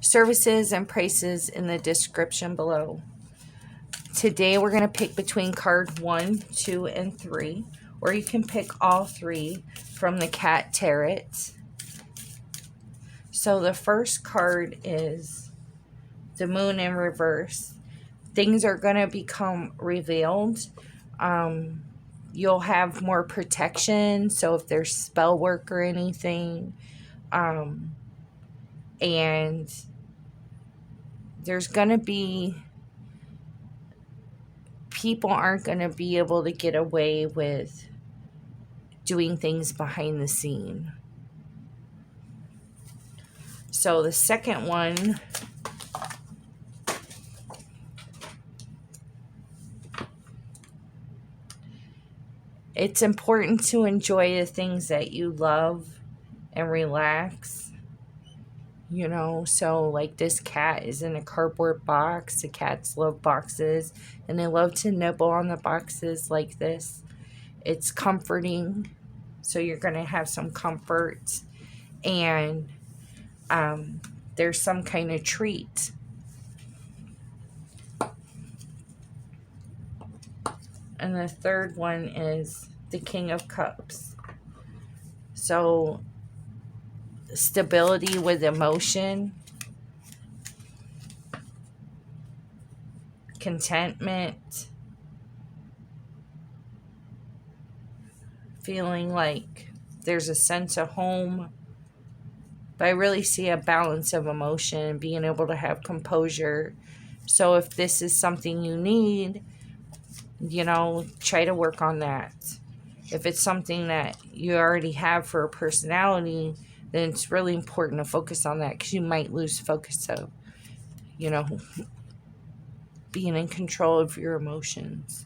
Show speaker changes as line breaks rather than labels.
Services and prices in the description below. Today we're going to pick between card 1, 2, and 3. Or you can pick all 3 from the cat tarot. So the first card is the moon in reverse. Things are going to become revealed. You'll have more protection. So if there's spell work or anything. And there's going to be... people aren't going to be able to get away with doing things behind the scene. So the second one, it's important to enjoy the things that you love and relax. You know, so like this cat is in a cardboard box. The cats love boxes and they love to nibble on the boxes like this. It's comforting. So you're going to have some comfort. And there's some kind of treat. And the third one is the King of Cups. So stability with emotion, contentment, feeling like there's a sense of home. But I really see a balance of emotion, being able to have composure. So if this is something you need, you know, try to work on that. If it's something that you already have for a personality, then it's really important to focus on that, because you might lose focus of, you know, being in control of your emotions.